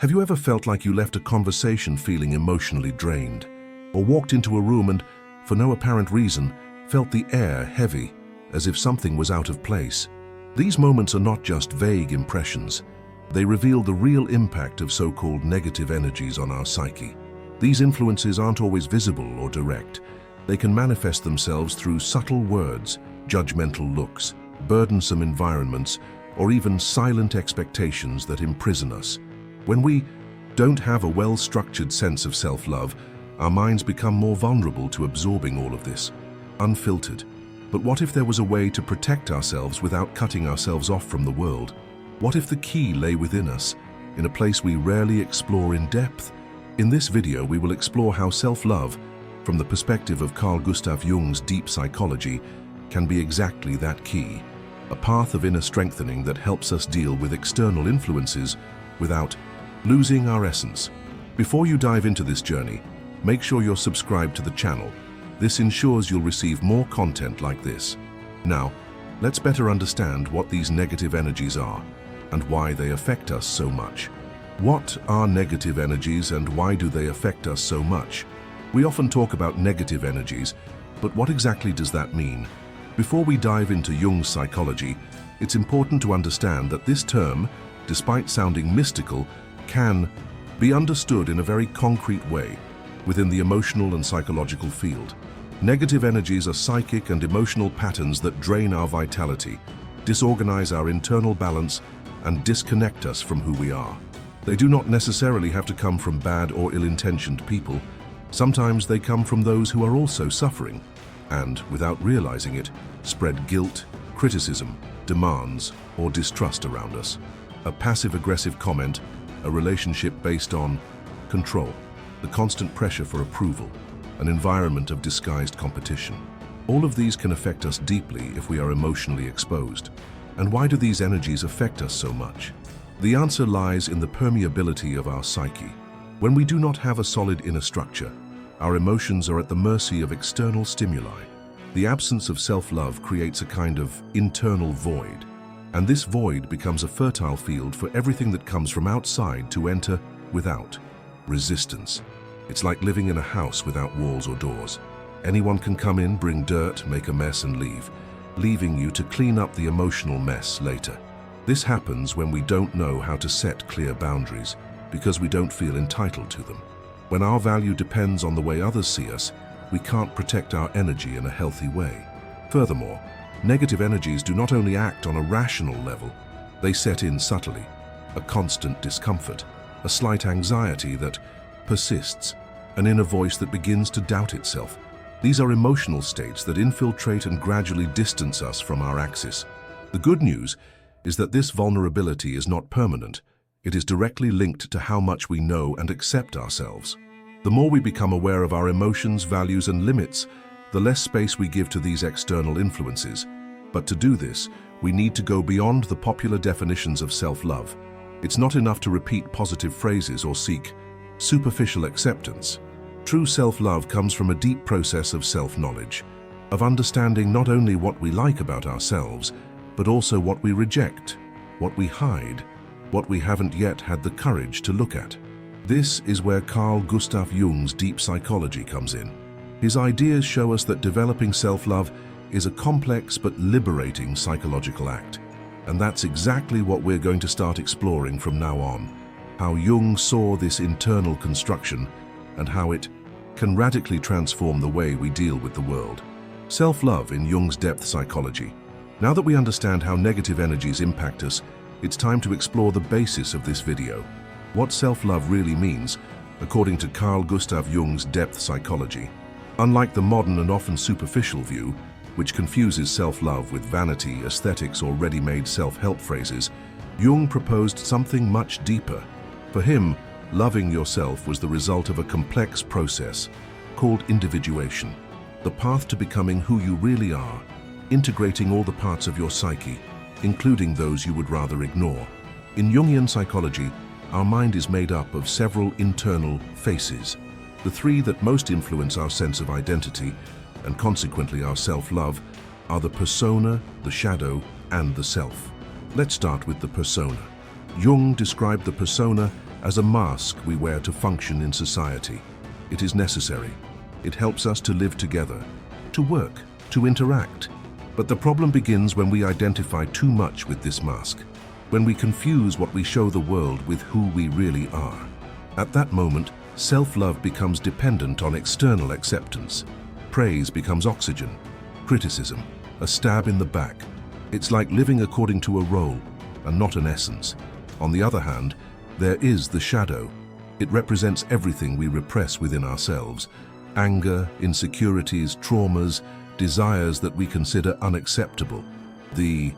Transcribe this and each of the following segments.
Have you ever felt like you left a conversation feeling emotionally drained? Or walked into a room and, for no apparent reason, felt the air heavy, as if something was out of place? These moments are not just vague impressions. They reveal the real impact of so-called negative energies on our psyche. These influences aren't always visible or direct. They can manifest themselves through subtle words, judgmental looks, burdensome environments, or even silent expectations that imprison us. When we don't have a well-structured sense of self-love, our minds become more vulnerable to absorbing all of this, unfiltered. But what if there was a way to protect ourselves without cutting ourselves off from the world? What if the key lay within us, in a place we rarely explore in depth? In this video, we will explore how self-love, from the perspective of Carl Gustav Jung's deep psychology, can be exactly that key, a path of inner strengthening that helps us deal with external influences without losing our essence. Before you dive into this journey, make sure you're subscribed to the channel. This ensures you'll receive more content like this. Now, let's better understand what these negative energies are and why they affect us so much. What are negative energies and why do they affect us so much? We often talk about negative energies, but what exactly does that mean? Before we dive into Jung's psychology, it's important to understand that this term, despite sounding mystical, can be understood in a very concrete way within the emotional and psychological field. Negative energies are psychic and emotional patterns that drain our vitality, disorganize our internal balance, and disconnect us from who we are. They do not necessarily have to come from bad or ill-intentioned people. Sometimes they come from those who are also suffering, and, without realizing it, spread guilt, criticism, demands, or distrust around us. A passive-aggressive comment, a relationship based on control, the constant pressure for approval, an environment of disguised competition. All of these can affect us deeply if we are emotionally exposed. And why do these energies affect us so much? The answer lies in the permeability of our psyche. When we do not have a solid inner structure, our emotions are at the mercy of external stimuli. The absence of self-love creates a kind of internal void, and this void becomes a fertile field for everything that comes from outside to enter without resistance. It's like living in a house without walls or doors. Anyone can come in, bring dirt, make a mess and leave, leaving you to clean up the emotional mess later. This happens when we don't know how to set clear boundaries, because we don't feel entitled to them. When our value depends on the way others see us, we can't protect our energy in a healthy way. Furthermore, negative energies do not only act on a rational level, they set in subtly, a constant discomfort, a slight anxiety that persists, an inner voice that begins to doubt itself. These are emotional states that infiltrate and gradually distance us from our axis. The good news is that this vulnerability is not permanent. It is directly linked to how much we know and accept ourselves. The more we become aware of our emotions, values, and limits, the less space we give to these external influences. But to do this, we need to go beyond the popular definitions of self-love. It's not enough to repeat positive phrases or seek superficial acceptance. True self-love comes from a deep process of self-knowledge, of understanding not only what we like about ourselves, but also what we reject, what we hide, what we haven't yet had the courage to look at. This is where Carl Gustav Jung's deep psychology comes in. His ideas show us that developing self-love is a complex but liberating psychological act. And that's exactly what we're going to start exploring from now on, how Jung saw this internal construction and how it can radically transform the way we deal with the world. Self-love in Jung's depth psychology. Now that we understand how negative energies impact us, it's time to explore the basis of this video. What self-love really means, according to Carl Gustav Jung's depth psychology. Unlike the modern and often superficial view, which confuses self-love with vanity, aesthetics, or ready-made self-help phrases, Jung proposed something much deeper. For him, loving yourself was the result of a complex process called individuation, the path to becoming who you really are, integrating all the parts of your psyche, including those you would rather ignore. In Jungian psychology, our mind is made up of several internal faces. The three that most influence our sense of identity, and consequently our self-love, are the persona, the shadow, and the self. Let's start with the persona. Jung described the persona as a mask we wear to function in society. It is necessary. It helps us to live together, to work, to interact. But the problem begins when we identify too much with this mask, when we confuse what we show the world with who we really are. At that moment, self-love becomes dependent on external acceptance. Praise becomes oxygen, criticism, a stab in the back. It's like living according to a role and not an essence. On the other hand, there is the shadow. It represents everything we repress within ourselves: anger, insecurities, traumas, desires that we consider unacceptable. The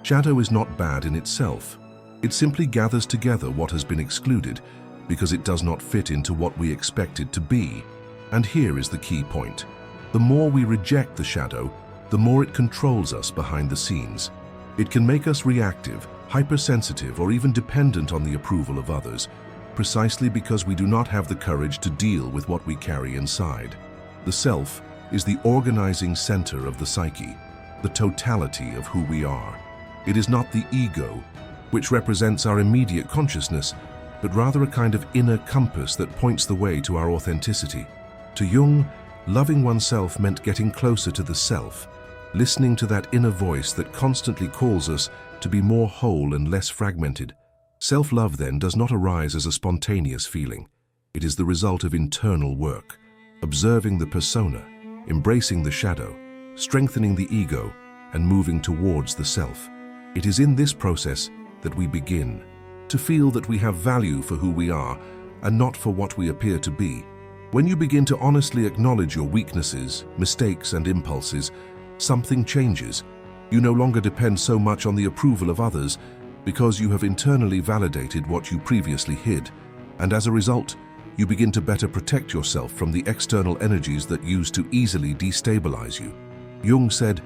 shadow is not bad in itself. It simply gathers together what has been excluded because it does not fit into what we expect it to be. And here is the key point. The more we reject the shadow, the more it controls us behind the scenes. It can make us reactive, hypersensitive, or even dependent on the approval of others, precisely because we do not have the courage to deal with what we carry inside. The self is the organizing center of the psyche, the totality of who we are. It is not the ego, which represents our immediate consciousness, but rather a kind of inner compass that points the way to our authenticity. To Jung, loving oneself meant getting closer to the self, listening to that inner voice that constantly calls us to be more whole and less fragmented. Self-love, then, does not arise as a spontaneous feeling. It is the result of internal work, observing the persona, embracing the shadow, strengthening the ego, and moving towards the self. It is in this process that we begin to feel that we have value for who we are and not for what we appear to be. When you begin to honestly acknowledge your weaknesses, mistakes, and impulses, something changes. You no longer depend so much on the approval of others because you have internally validated what you previously hid, and as a result, you begin to better protect yourself from the external energies that used to easily destabilize you. Jung said,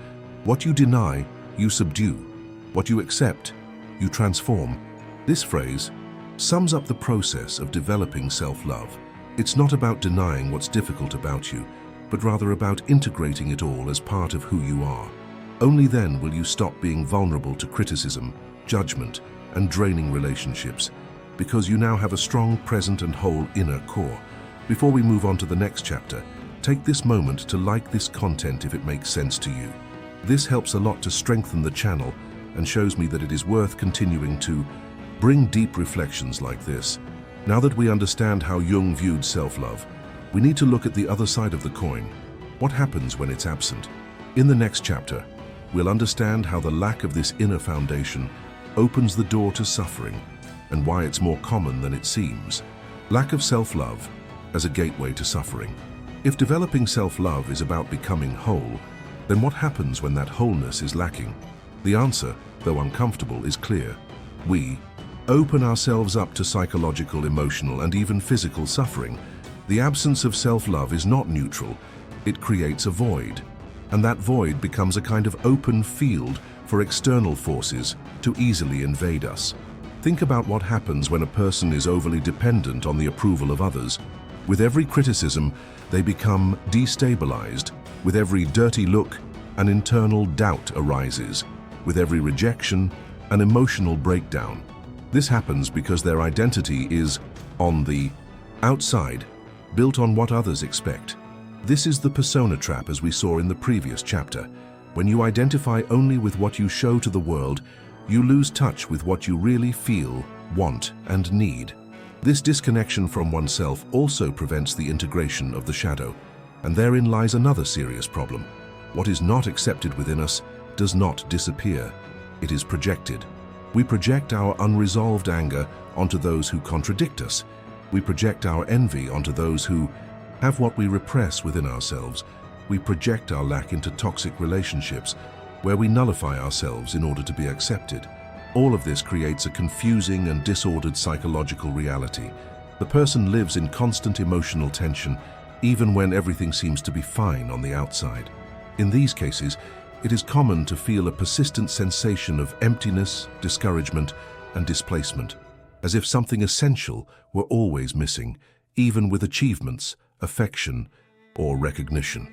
"What you deny, you subdue. What you accept, you transform." This phrase sums up the process of developing self-love. It's not about denying what's difficult about you, but rather about integrating it all as part of who you are. Only then will you stop being vulnerable to criticism, judgment, and draining relationships, because you now have a strong, present, and whole inner core. Before we move on to the next chapter, take this moment to like this content if it makes sense to you. This helps a lot to strengthen the channel and shows me that it is worth continuing to bring deep reflections like this. Now that we understand how Jung viewed self-love, we need to look at the other side of the coin. What happens when it's absent? In the next chapter, we'll understand how the lack of this inner foundation opens the door to suffering and why it's more common than it seems. Lack of self-love as a gateway to suffering. If developing self-love is about becoming whole, then what happens when that wholeness is lacking? The answer, though uncomfortable, is clear. We open ourselves up to psychological, emotional, and even physical suffering. The absence of self-love is not neutral. It creates a void, and that void becomes a kind of open field for external forces to easily invade us. Think about what happens when a person is overly dependent on the approval of others. With every criticism, they become destabilized. With every dirty look, an internal doubt arises. With every rejection, an emotional breakdown. This happens because their identity is on the outside, built on what others expect. This is the persona trap, as we saw in the previous chapter. When you identify only with what you show to the world, you lose touch with what you really feel, want, and need. This disconnection from oneself also prevents the integration of the shadow, and therein lies another serious problem. What is not accepted within us does not disappear. It is projected. We project our unresolved anger onto those who contradict us. We project our envy onto those who have what we repress within ourselves. We project our lack into toxic relationships where we nullify ourselves in order to be accepted. All of this creates a confusing and disordered psychological reality. The person lives in constant emotional tension, even when everything seems to be fine on the outside. In these cases, it is common to feel a persistent sensation of emptiness, discouragement, and displacement, as if something essential were always missing, even with achievements, affection, or recognition.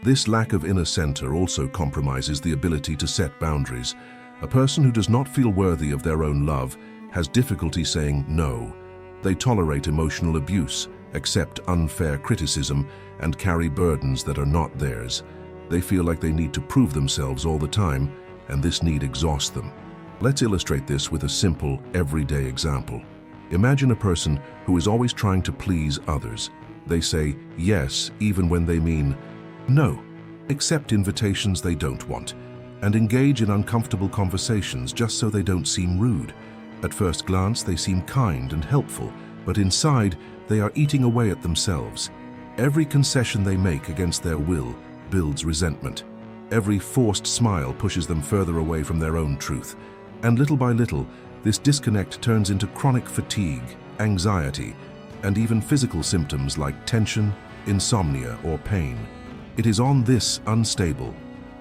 This lack of inner center also compromises the ability to set boundaries. A person who does not feel worthy of their own love has difficulty saying no. They tolerate emotional abuse, accept unfair criticism, and carry burdens that are not theirs. They feel like they need to prove themselves all the time, and this need exhausts them. Let's illustrate this with a simple, everyday example. Imagine a person who is always trying to please others. They say yes even when they mean no, accept invitations they don't want, and engage in uncomfortable conversations just so they don't seem rude. At first glance, they seem kind and helpful, but inside, they are eating away at themselves. Every concession they make against their will builds resentment. Every forced smile pushes them further away from their own truth. And little by little, this disconnect turns into chronic fatigue, anxiety, and even physical symptoms like tension, insomnia, or pain. It is on this unstable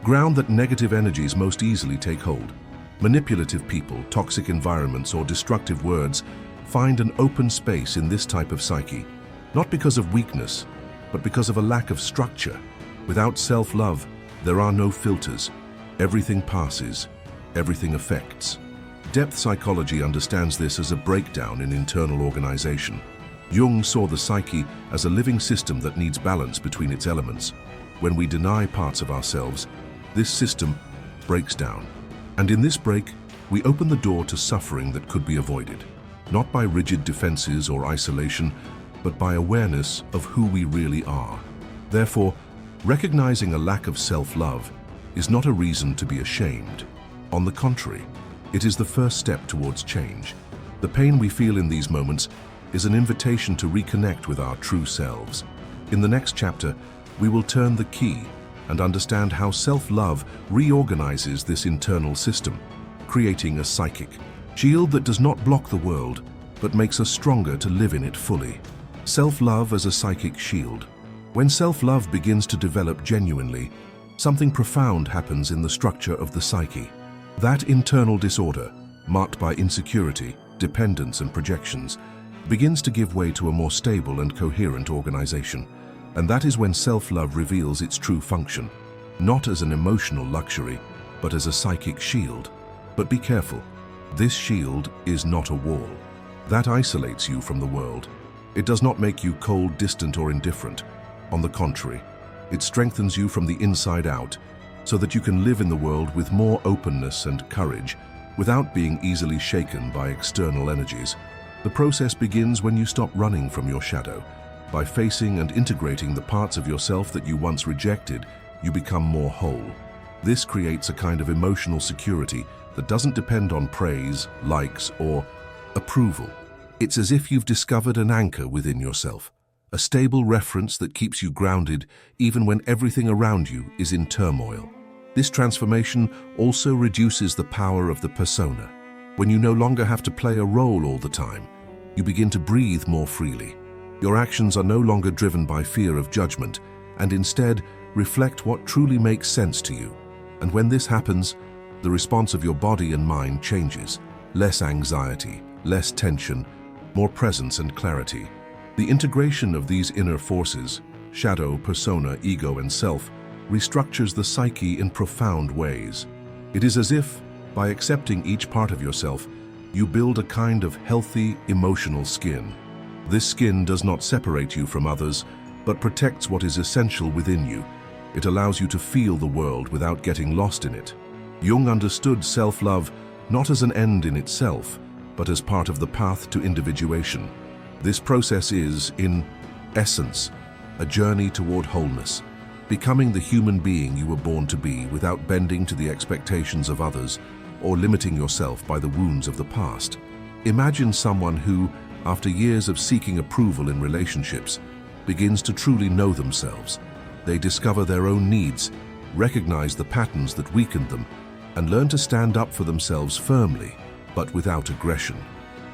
ground that negative energies most easily take hold. Manipulative people, toxic environments, or destructive words find an open space in this type of psyche, not because of weakness, but because of a lack of structure. Without self-love, there are no filters. Everything passes, everything affects. Depth psychology understands this as a breakdown in internal organization. Jung saw the psyche as a living system that needs balance between its elements. When we deny parts of ourselves, this system breaks down. And in this break, we open the door to suffering that could be avoided, not by rigid defenses or isolation, but by awareness of who we really are. Therefore, recognizing a lack of self-love is not a reason to be ashamed. On the contrary, it is the first step towards change. The pain we feel in these moments is an invitation to reconnect with our true selves. In the next chapter, we will turn the key and understand how self-love reorganizes this internal system, creating a psychic shield that does not block the world, but makes us stronger to live in it fully. Self-love as a psychic shield. When self-love begins to develop genuinely, something profound happens in the structure of the psyche. That internal disorder, marked by insecurity, dependence, and projections, begins to give way to a more stable and coherent organization. And that is when self-love reveals its true function, not as an emotional luxury, but as a psychic shield. But be careful, this shield is not a wall. That isolates you from the world. It does not make you cold, distant, or indifferent. On the contrary, it strengthens you from the inside out, so that you can live in the world with more openness and courage, without being easily shaken by external energies. The process begins when you stop running from your shadow. By facing and integrating the parts of yourself that you once rejected, you become more whole. This creates a kind of emotional security that doesn't depend on praise, likes, or approval. It's as if you've discovered an anchor within yourself, a stable reference that keeps you grounded even when everything around you is in turmoil. This transformation also reduces the power of the persona. When you no longer have to play a role all the time, you begin to breathe more freely. Your actions are no longer driven by fear of judgment, and instead reflect what truly makes sense to you. And when this happens, the response of your body and mind changes. Less anxiety, less tension, more presence and clarity. The integration of these inner forces, shadow, persona, ego, and self, restructures the psyche in profound ways. It is as if, by accepting each part of yourself, you build a kind of healthy, emotional skin. This skin does not separate you from others, but protects what is essential within you. It allows you to feel the world without getting lost in it. Jung understood self-love not as an end in itself, but as part of the path to individuation. This process is, in essence, a journey toward wholeness, becoming the human being you were born to be without bending to the expectations of others or limiting yourself by the wounds of the past. Imagine someone who, after years of seeking approval in relationships, begins to truly know themselves. They discover their own needs, recognize the patterns that weakened them, and learn to stand up for themselves firmly, but without aggression.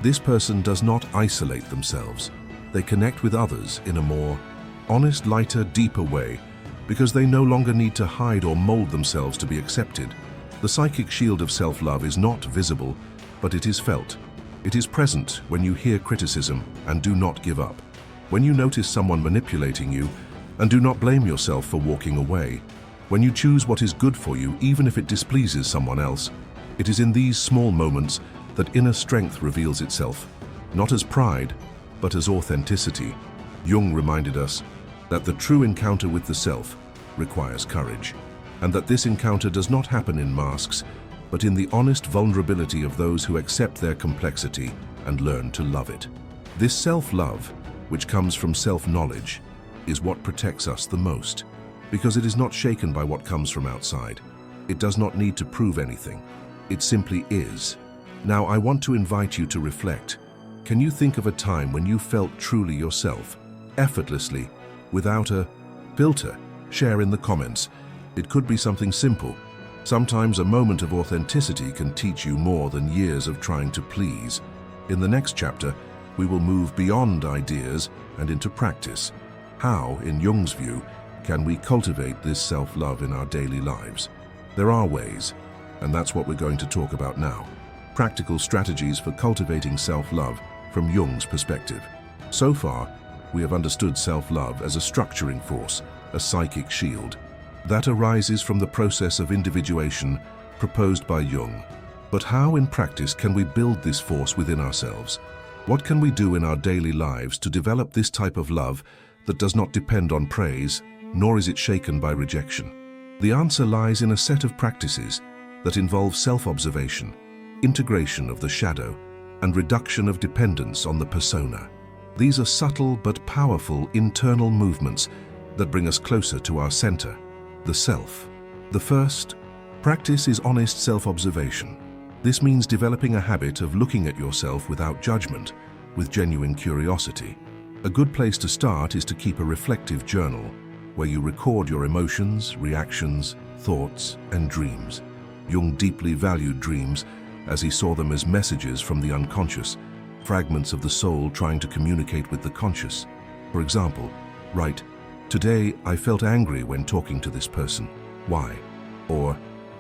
This person does not isolate themselves. They connect with others in a more honest, lighter, deeper way, because they no longer need to hide or mold themselves to be accepted. The psychic shield of self-love is not visible, but it is felt. It is present when you hear criticism and do not give up. When you notice someone manipulating you and do not blame yourself for walking away. When you choose what is good for you, even if it displeases someone else. It is in these small moments that inner strength reveals itself, not as pride, but as authenticity. Jung reminded us that the true encounter with the self requires courage, and that this encounter does not happen in masks, but in the honest vulnerability of those who accept their complexity and learn to love it. This self-love, which comes from self-knowledge, is what protects us the most, because it is not shaken by what comes from outside. It does not need to prove anything. It simply is. Now, I want to invite you to reflect. Can you think of a time when you felt truly yourself, effortlessly, without a filter? Share in the comments. It could be something simple. Sometimes a moment of authenticity can teach you more than years of trying to please. In the next chapter, we will move beyond ideas and into practice. How, in Jung's view, can we cultivate this self-love in our daily lives? There are ways, and that's what we're going to talk about now. Practical strategies for cultivating self-love from Jung's perspective. So far, we have understood self-love as a structuring force, a psychic shield, that arises from the process of individuation proposed by Jung. But how in practice can we build this force within ourselves? What can we do in our daily lives to develop this type of love that does not depend on praise, nor is it shaken by rejection? The answer lies in a set of practices that involve self-observation, integration of the shadow, and reduction of dependence on the persona. These are subtle but powerful internal movements that bring us closer to our center, the self. The first practice is honest self-observation. This means developing a habit of looking at yourself without judgment, with genuine curiosity. A good place to start is to keep a reflective journal, where you record your emotions, reactions, thoughts, and dreams. Jung deeply valued dreams, as he saw them as messages from the unconscious, fragments of the soul trying to communicate with the conscious. For example, write, "Today I felt angry when talking to this person. Why?" Or,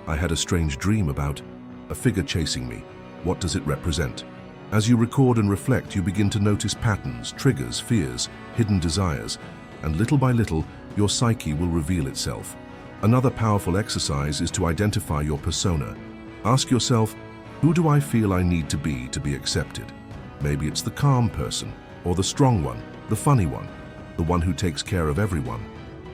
"I had a strange dream about a figure chasing me. What does it represent?" As you record and reflect, you begin to notice patterns, triggers, fears, hidden desires, and little by little, your psyche will reveal itself. Another powerful exercise is to identify your persona. Ask yourself, who do I feel I need to be accepted? Maybe it's the calm person, or the strong one, the funny one, the one who takes care of everyone.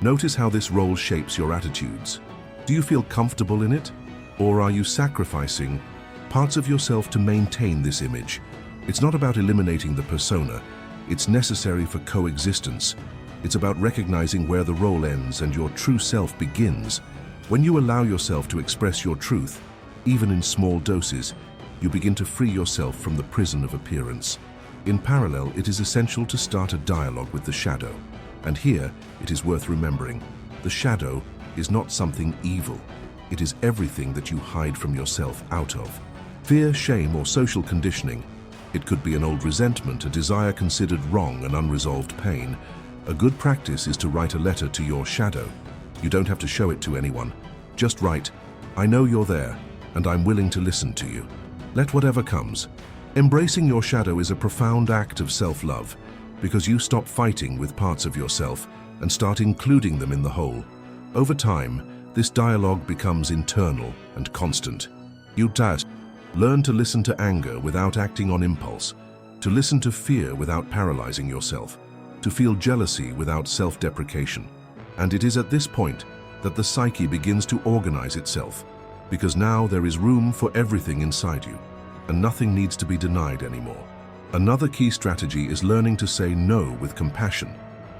Notice how this role shapes your attitudes. Do you feel comfortable in it? Or are you sacrificing parts of yourself to maintain this image? It's not about eliminating the persona. It's necessary for coexistence. It's about recognizing where the role ends and your true self begins. When you allow yourself to express your truth, even in small doses, you begin to free yourself from the prison of appearance. In parallel, it is essential to start a dialogue with the shadow. And here, it is worth remembering, the shadow is not something evil. It is everything that you hide from yourself out of. Fear, shame, or social conditioning. It could be an old resentment, a desire considered wrong, an unresolved pain. A good practice is to write a letter to your shadow. You don't have to show it to anyone. Just write, "I know you're there, and I'm willing to listen to you." Let whatever comes. Embracing your shadow is a profound act of self-love, because you stop fighting with parts of yourself and start including them in the whole. Over time, this dialogue becomes internal and constant. You learn to listen to anger without acting on impulse, to listen to fear without paralyzing yourself, to feel jealousy without self-deprecation. And it is at this point that the psyche begins to organize itself, because now there is room for everything inside you, and nothing needs to be denied anymore. Another key strategy is learning to say no with compassion.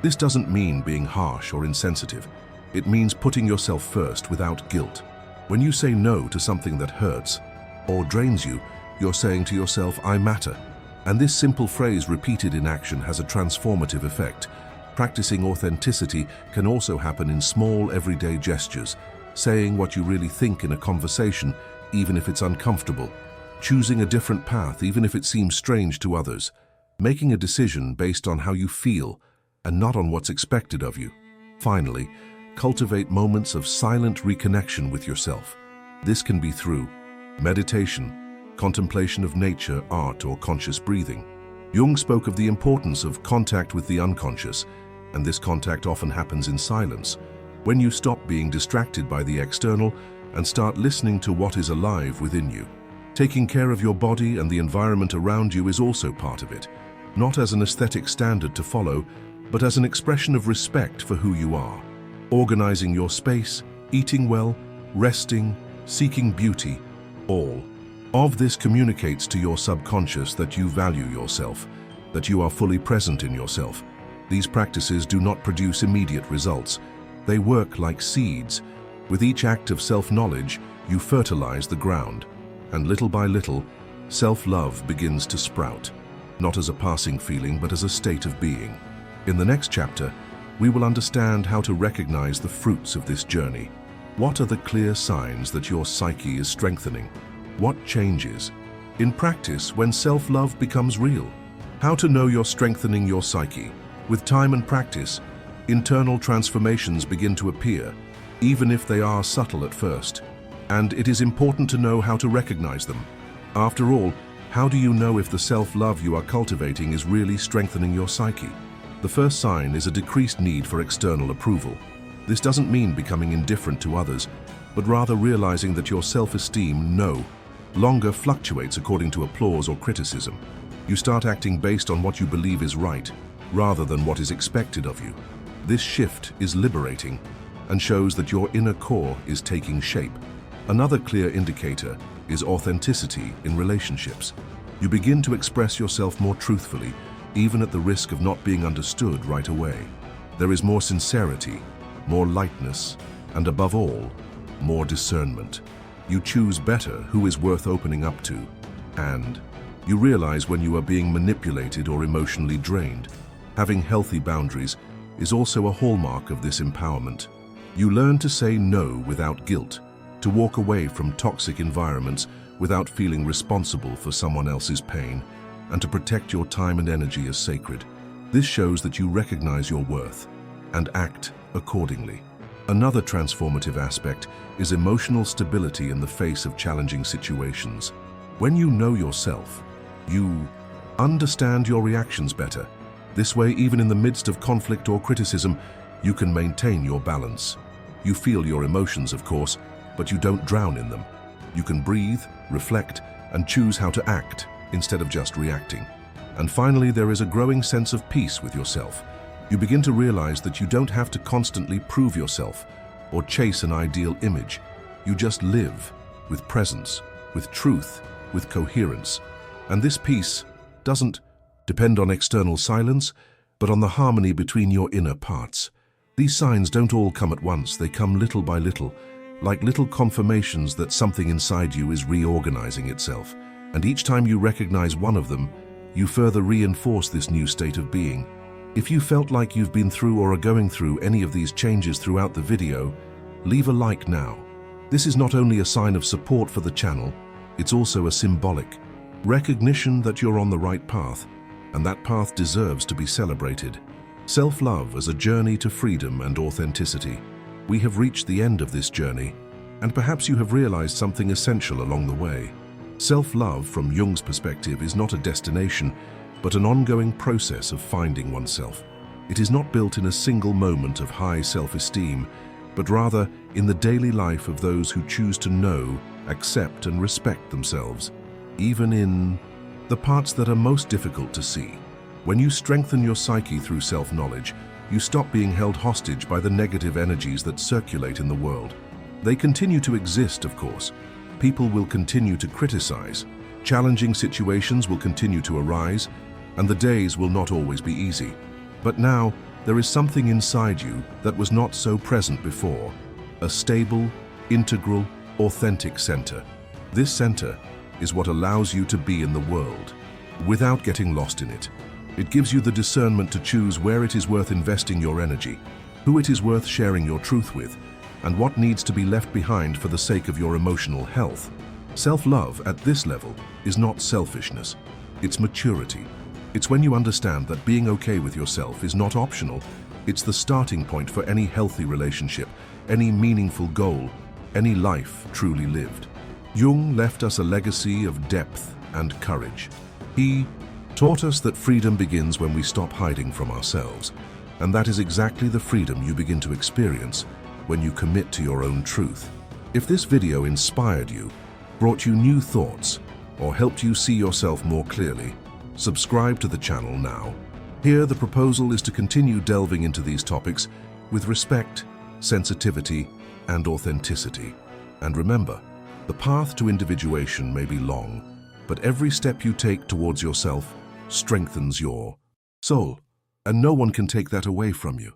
This doesn't mean being harsh or insensitive. It means putting yourself first without guilt. When you say no to something that hurts or drains you, you're saying to yourself, "I matter." And this simple phrase repeated in action has a transformative effect. Practicing authenticity can also happen in small, everyday gestures, saying what you really think in a conversation, even if it's uncomfortable, choosing a different path, even if it seems strange to others, making a decision based on how you feel and not on what's expected of you. Finally, cultivate moments of silent reconnection with yourself. This can be through meditation, contemplation of nature, art, or conscious breathing. Jung spoke of the importance of contact with the unconscious, and this contact often happens in silence. When you stop being distracted by the external and start listening to what is alive within you. Taking care of your body and the environment around you is also part of it. not as an aesthetic standard to follow, but as an expression of respect for who you are. Organizing your space, eating well, resting, seeking beauty, all of this communicates to your subconscious that you value yourself, that you are fully present in yourself. These practices do not produce immediate results. They work like seeds. With each act of self-knowledge, you fertilize the ground, and little by little, self-love begins to sprout, not as a passing feeling, but as a state of being. In the next chapter, we will understand how to recognize the fruits of this journey. What are the clear signs that your psyche is strengthening? What changes in practice when self-love becomes real? How to know you're strengthening your psyche. With time and practice, internal transformations begin to appear, even if they are subtle at first. And it is important to know how to recognize them. After all, how do you know if the self-love you are cultivating is really strengthening your psyche? The first sign is a decreased need for external approval. This doesn't mean becoming indifferent to others, but rather realizing that your self-esteem no longer fluctuates according to applause or criticism. You start acting based on what you believe is right, rather than what is expected of you. This shift is liberating and shows that your inner core is taking shape. Another clear indicator is authenticity in relationships. You begin to express yourself more truthfully, even at the risk of not being understood right away. There is more sincerity, more lightness, and above all, more discernment. You choose better who is worth opening up to, and you realize when you are being manipulated or emotionally drained. Having healthy boundaries is also a hallmark of this empowerment. You learn to say no without guilt, to walk away from toxic environments without feeling responsible for someone else's pain, and to protect your time and energy as sacred. This shows that you recognize your worth and act accordingly. Another transformative aspect is emotional stability in the face of challenging situations. When you know yourself, you understand your reactions better. This way, even in the midst of conflict or criticism, you can maintain your balance. You feel your emotions, of course, but you don't drown in them. You can breathe, reflect, and choose how to act instead of just reacting. And finally, there is a growing sense of peace with yourself. You begin to realize that you don't have to constantly prove yourself or chase an ideal image. You just live with presence, with truth, with coherence. And this peace doesn't depend on external silence, but on the harmony between your inner parts. These signs don't all come at once. They come little by little, like little confirmations that something inside you is reorganizing itself. And each time you recognize one of them, you further reinforce this new state of being. If you felt like you've been through or are going through any of these changes throughout the video, leave a like now. This is not only a sign of support for the channel, it's also a symbolic recognition that you're on the right path, and that path deserves to be celebrated. Self-love as a journey to freedom and authenticity. We have reached the end of this journey, and perhaps you have realized something essential along the way. Self-love, from Jung's perspective, is not a destination, but an ongoing process of finding oneself. It is not built in a single moment of high self-esteem, but rather in the daily life of those who choose to know, accept, and respect themselves, even in the parts that are most difficult to see. When you strengthen your psyche through self-knowledge, you stop being held hostage by the negative energies that circulate in the world. They continue to exist, of course. People will continue to criticize. Challenging situations will continue to arise, and the days will not always be easy. But now, there is something inside you that was not so present before. A stable, integral, authentic center. This center is what allows you to be in the world without getting lost in it. It gives you the discernment to choose where it is worth investing your energy, who it is worth sharing your truth with, and what needs to be left behind for the sake of your emotional health. Self-love at this level is not selfishness, it's maturity. It's when you understand that being okay with yourself is not optional. It's the starting point for any healthy relationship, any meaningful goal, any life truly lived. Jung left us a legacy of depth and courage. He taught us that freedom begins when we stop hiding from ourselves, and that is exactly the freedom you begin to experience when you commit to your own truth. If this video inspired you, brought you new thoughts, or helped you see yourself more clearly, Subscribe to the channel now. Here, the proposal is to continue delving into these topics with respect, sensitivity, and authenticity. And remember, the path to individuation may be long, but every step you take towards yourself strengthens your soul, and no one can take that away from you.